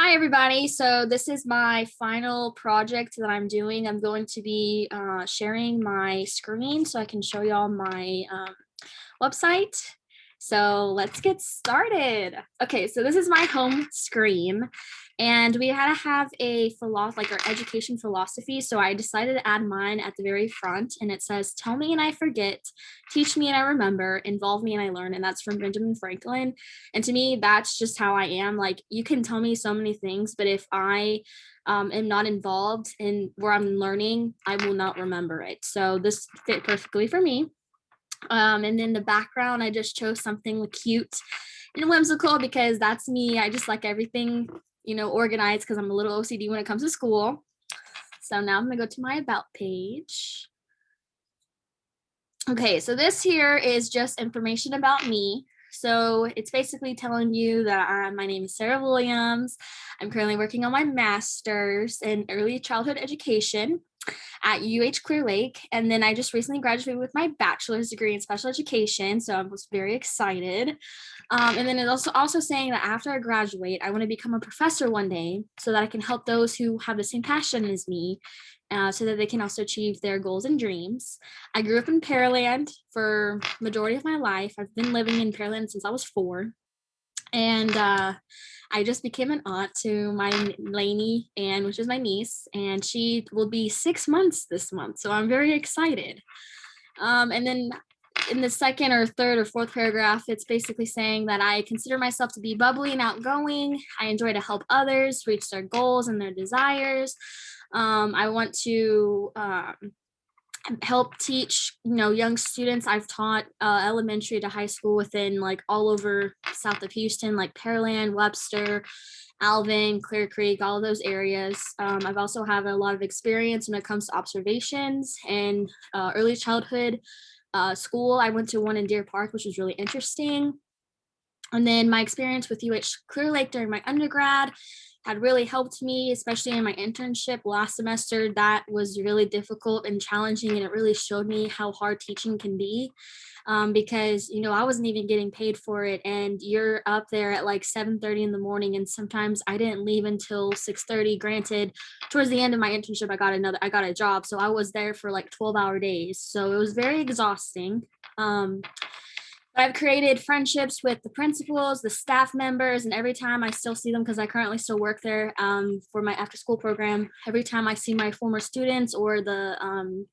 Hi, everybody. So this is my final project that I'm doing. I'm going to be sharing my screen so I can show y'all my website. So let's get started. Okay, so this is my home screen, and we had to have a like our education philosophy. So I decided to add mine at the very front, and it says, "Tell me and I forget, teach me and I remember, involve me and I learn." And that's from Benjamin Franklin. And to me, that's just how I am. Like, you can tell me so many things, but if I am not involved in where I'm learning, I will not remember it. So this fit perfectly for me. And then the background, I just chose something cute and whimsical because that's me. I just like everything, organized because I'm a little OCD when it comes to school. So now I'm gonna go to my about page. Okay, so this here is just information about me. So it's basically telling you that my name is Sarah Williams. I'm currently working on my master's in early childhood education at UH Clear Lake. And then I just recently graduated with my bachelor's degree in special education. So I was very excited. And then it's also saying that after I graduate, I want to become a professor one day so that I can help those who have the same passion as me. So that they can also achieve their goals and dreams. I grew up in Pearland for majority of my life. I've been living in Pearland since I was 4. And I just became an aunt to my Lainey Ann, which is my niece, and she will be 6 months this month. So I'm very excited. And then in the second or third or fourth paragraph, it's basically saying that I consider myself to be bubbly and outgoing. I enjoy to help others reach their goals and their desires. I want to help teach young students. I've taught elementary to high school within like all over south of Houston, like Pearland, Webster, Alvin, Clear Creek, all of those areas. I've also have a lot of experience when it comes to observations and early childhood school. I went to one in Deer Park, which was really interesting. And then my experience with UH Clear Lake during my undergrad had really helped me, especially in my internship last semester. That was really difficult and challenging, and it really showed me how hard teaching can be. Because I wasn't even getting paid for it, and you're up there at like 7:30 in the morning, and sometimes I didn't leave until 6:30. Granted, towards the end of my internship, I got a job, so I was there for like 12-hour days, so it was very exhausting. I've created friendships with the principals, the staff members, and every time I still see them, because I currently still work there for my after school program, every time I see my former students or the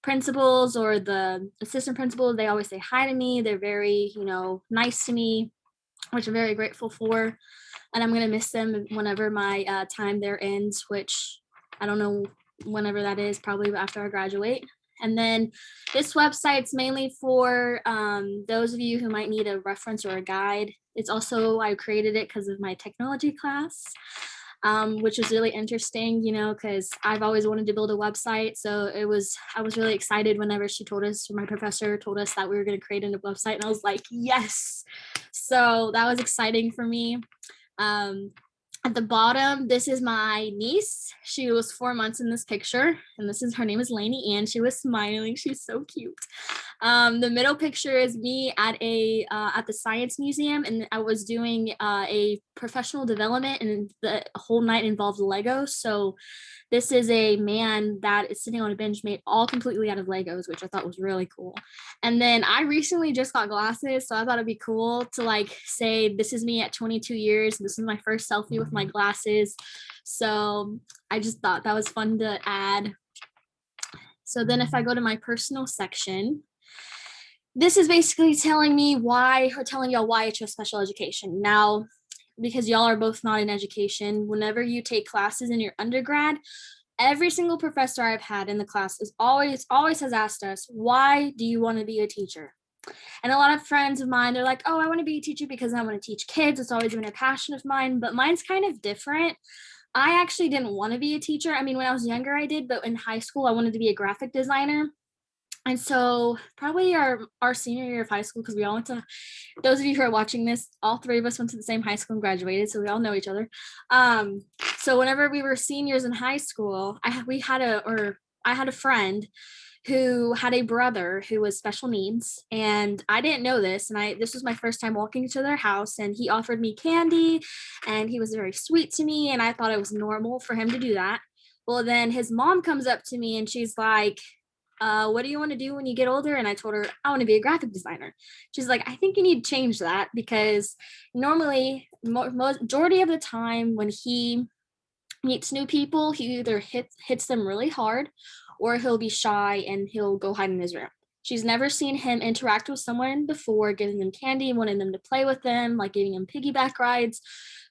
principals or the assistant principals, they always say hi to me. They're very, nice to me, which I'm very grateful for. And I'm going to miss them whenever my time there ends, which I don't know whenever that is, probably after I graduate. And then this website's mainly for those of you who might need a reference or a guide. It's also, I created it because of my technology class, which was really interesting, because I've always wanted to build a website. So I was really excited whenever my professor told us that we were going to create a website. And I was like, yes. So that was exciting for me. At the bottom, this is my niece. She was 4 months in this picture, and her name is Lainey Ann. She was smiling. She's so cute. The middle picture is me at the science museum, and I was doing a professional development, and the whole night involved Legos. So this is a man that is sitting on a bench made all completely out of Legos, which I thought was really cool. And then I recently just got glasses, so I thought it'd be cool to like say, this is me at 22 years. This is my first selfie with my glasses. So I just thought that was fun to add. So then if I go to my personal section, this is basically telling y'all why I chose special education. Now, because y'all are both not in education, whenever you take classes in your undergrad, every single professor I've had in the class is always has asked us, why do you want to be a teacher? And a lot of friends of mine, they're like, oh, I want to be a teacher because I want to teach kids. It's always been a passion of mine, but mine's kind of different. I actually didn't want to be a teacher. I mean, when I was younger, I did, but in high school, I wanted to be a graphic designer. And so probably our senior year of high school, because we all went to, those of you who are watching this, all 3 of us went to the same high school and graduated, so we all know each other. So whenever we were seniors in high school, I had a friend who had a brother who was special needs, and I didn't know this, and this was my first time walking to their house, and he offered me candy, and he was very sweet to me, and I thought it was normal for him to do that. Well, then his mom comes up to me and she's like, what do you want to do when you get older? And I told her, I want to be a graphic designer. She's like, I think you need to change that, because normally, majority of the time when he meets new people, he either hits them really hard, or he'll be shy and he'll go hide in his room. She's never seen him interact with someone before, giving them candy, wanting them to play with them, like giving them piggyback rides.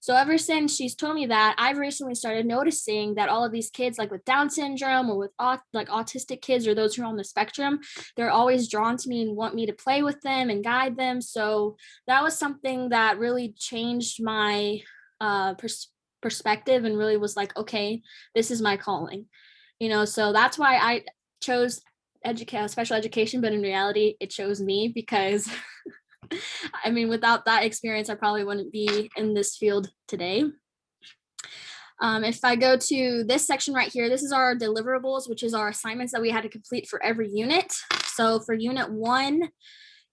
So ever since she's told me that, I've recently started noticing that all of these kids, like with Down syndrome or with like autistic kids or those who are on the spectrum, they're always drawn to me and want me to play with them and guide them. So that was something that really changed my perspective, and really was like, okay, this is my calling, so that's why I chose special education, but in reality it chose me, because I mean, without that experience I probably wouldn't be in this field today. If I go to this section right here, this is our deliverables, which is our assignments that we had to complete for every unit. So for unit 1,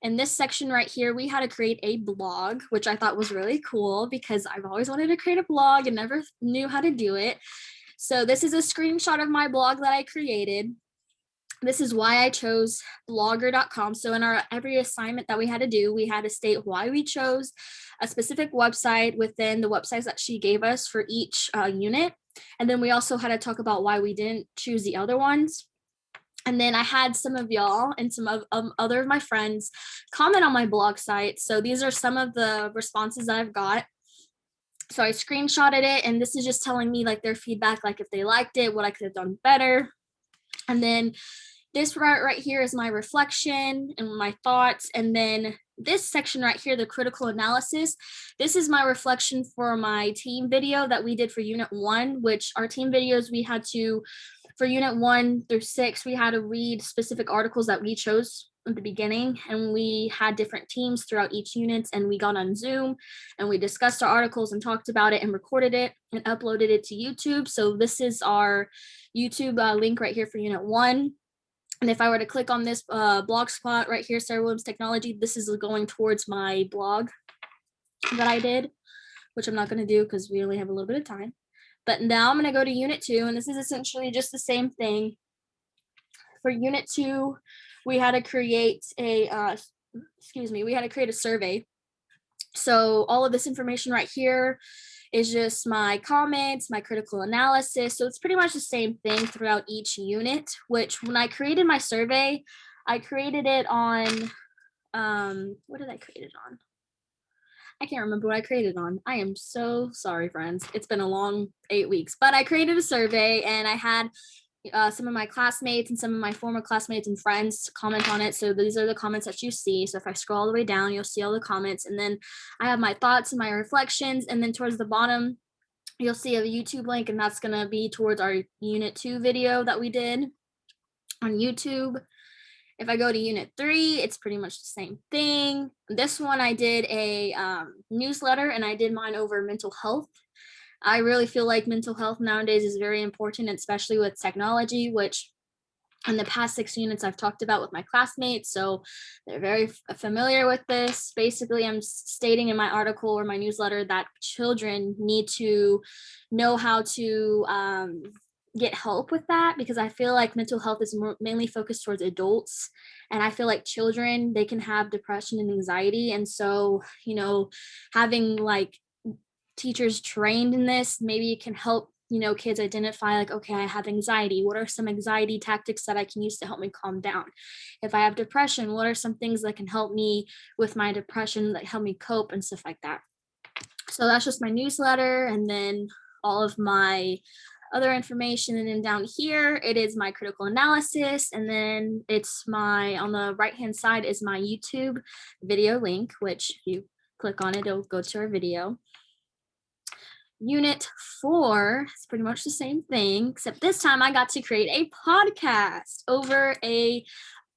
in this section right here, we had to create a blog, which I thought was really cool because I've always wanted to create a blog and never knew how to do it. So this is a screenshot of my blog that I created. This is why I chose blogger.com. So in our every assignment that we had to do, we had to state why we chose a specific website within the websites that she gave us for each unit. And then we also had to talk about why we didn't choose the other ones. And then I had some of y'all and some of other of my friends comment on my blog site. So these are some of the responses that I've got. So I screenshotted it, and this is just telling me like their feedback, like if they liked it, what I could have done better. And then this right here is my reflection and my thoughts. And then this section right here, the critical analysis, this is my reflection for my team video that we did for unit 1, which our team videos, we had to, for unit 1 through 6, we had to read specific articles that we chose at the beginning, and we had different teams throughout each unit, and we got on Zoom and we discussed our articles and talked about it and recorded it and uploaded it to YouTube. So this is our YouTube link right here for unit 1. And if I were to click on this blog spot right here, Sarah Williams Technology, this is going towards my blog that I did, which I'm not going to do because we only have a little bit of time. But now I'm going to go to unit 2, and this is essentially just the same thing. For unit 2, we had to create a, we had to create a survey. So all of this information right here is just my comments, my critical analysis. So it's pretty much the same thing throughout each unit, which when I created my survey, I created it on, what did I create it on? I can't remember what I created on. I am so sorry, friends. It's been a long 8 weeks, but I created a survey, and I had some of my classmates and some of my former classmates and friends comment on it. So these are the comments that you see. So if I scroll all the way down, you'll see all the comments. And then I have my thoughts and my reflections. And then towards the bottom, you'll see a YouTube link, and that's going to be towards our unit 2 video that we did on YouTube. If I go to unit 3, it's pretty much the same thing. This one, I did a newsletter, and I did mine over mental health. I really feel like mental health nowadays is very important, especially with technology, which in the past 6 units I've talked about with my classmates. So they're very familiar with this. Basically, I'm stating in my article or my newsletter that children need to know how to get help with that, because I feel like mental health is mainly focused towards adults. And I feel like children, they can have depression and anxiety. And so, having like teachers trained in this, maybe it can help kids identify like, okay, I have anxiety. What are some anxiety tactics that I can use to help me calm down? If I have depression, what are some things that can help me with my depression, that help me cope and stuff like that? So that's just my newsletter, and then all of my other information. And then down here, it is my critical analysis. And then it's on the right-hand side is my YouTube video link, which if you click on it, it'll go to our video. Unit 4 is pretty much the same thing, except this time I got to create a podcast over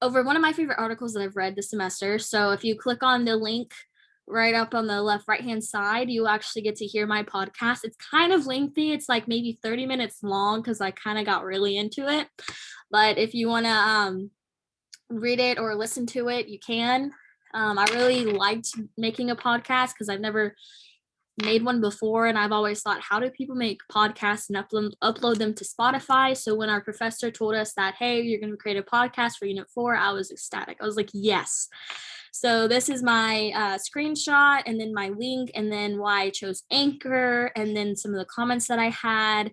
one of my favorite articles that I've read this semester. So if you click on the link right up on the left right-hand side, you actually get to hear my podcast. It's kind of lengthy. It's like maybe 30 minutes long because I kind of got really into it. But if you want to read it or listen to it, you can. I really liked making a podcast because I've never made one before, and I've always thought, how do people make podcasts and upload them to Spotify? So when our professor told us that, hey, you're going to create a podcast for Unit 4, I was ecstatic. I was like, yes. So this is my screenshot, and then my link, and then why I chose Anchor, and then some of the comments that I had.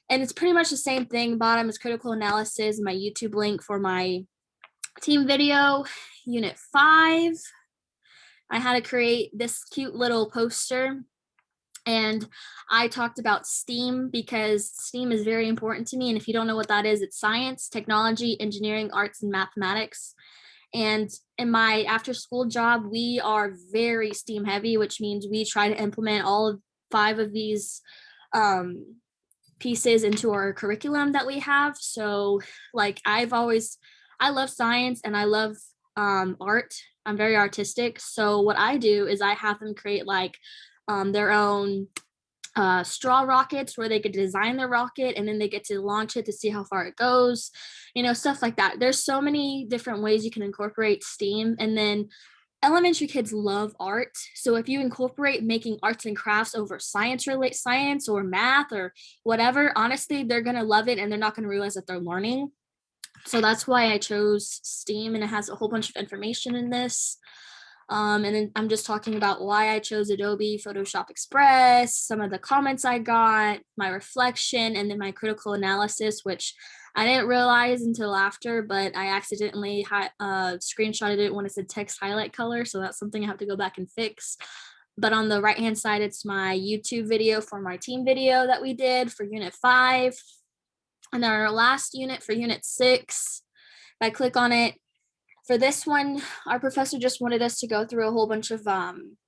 And it's pretty much the same thing. Bottom is critical analysis, my YouTube link for my team video. Unit 5, I had to create this cute little poster, and I talked about STEAM because STEAM is very important to me. And if you don't know what that is, it's science, technology, engineering, arts, and mathematics. And in my after school job, we are very STEAM heavy, which means we try to implement all of 5 of these pieces into our curriculum that we have. So like I love science and I love art. I'm very artistic. So what I do is I have them create like their own straw rockets where they could design their rocket and then they get to launch it to see how far it goes, stuff like that. There's so many different ways you can incorporate STEAM. And then elementary kids love art. So if you incorporate making arts and crafts over science or math or whatever, honestly, they're going to love it and they're not going to realize that they're learning. So that's why I chose STEAM, and it has a whole bunch of information in this. And then I'm just talking about why I chose Adobe Photoshop Express, some of the comments I got, my reflection, and then my critical analysis, which I didn't realize until after, but I accidentally screenshotted it when it said text highlight color. So that's something I have to go back and fix. But on the right-hand side, it's my YouTube video for my team video that we did for Unit 5. And then our last unit for Unit 6, if I click on it, for this one, our professor just wanted us to go through a whole bunch of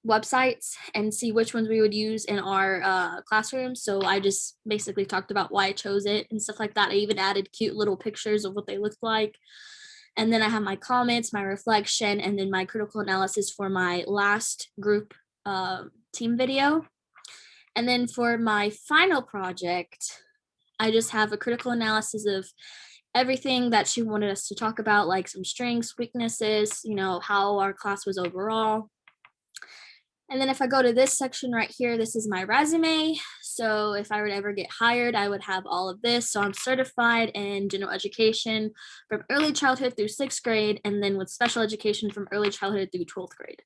websites and see which ones we would use in our classrooms. So I just basically talked about why I chose it and stuff like that. I even added cute little pictures of what they looked like. And then I have my comments, my reflection, and then my critical analysis for my last group team video. And then for my final project, I just have a critical analysis of everything that she wanted us to talk about, like some strengths, weaknesses, how our class was overall. And then if I go to this section right here, this is my resume. So if I were to ever get hired, I would have all of this. So I'm certified in general education from early childhood through 6th grade, and then with special education from early childhood through 12th grade.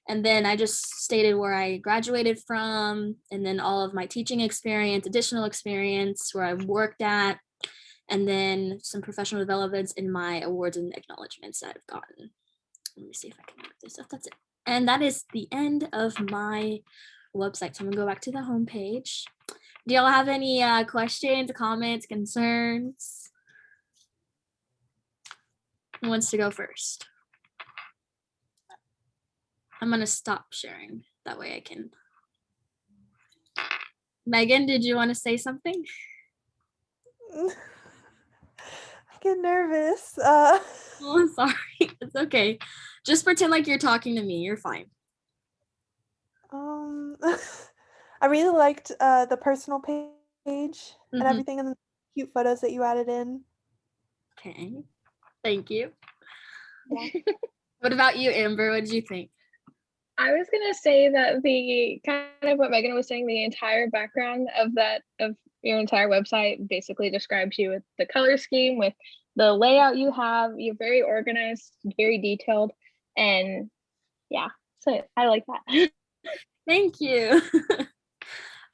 And then I just stated where I graduated from, and then all of my teaching experience, additional experience, where I've worked at, and then some professional developments in my awards and acknowledgements that I've gotten. Let me see if I can move this up. That's it. And that is the end of my website. So I'm gonna go back to the homepage. Do y'all have any questions, comments, concerns? Who wants to go first? I'm gonna stop sharing. That way I can. Megan, did you want to say something? I get nervous. Oh, I'm sorry. It's okay. Just pretend like you're talking to me. You're fine. I really liked the personal page and Mhm. everything and the cute photos that you added in. Okay. Thank you. Yeah. What about you, Amber? What did you think? I was gonna say that the kind of what Megan was saying, the entire background of your entire website basically describes you with the color scheme, with the layout you have. You're very organized, very detailed, and yeah, so I like that. Thank you.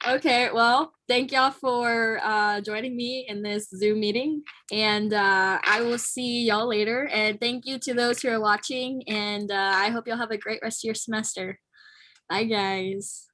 Okay, well, thank y'all for joining me in this Zoom meeting, and I will see y'all later. And thank you to those who are watching, and I hope y'all have a great rest of your semester. Bye, guys.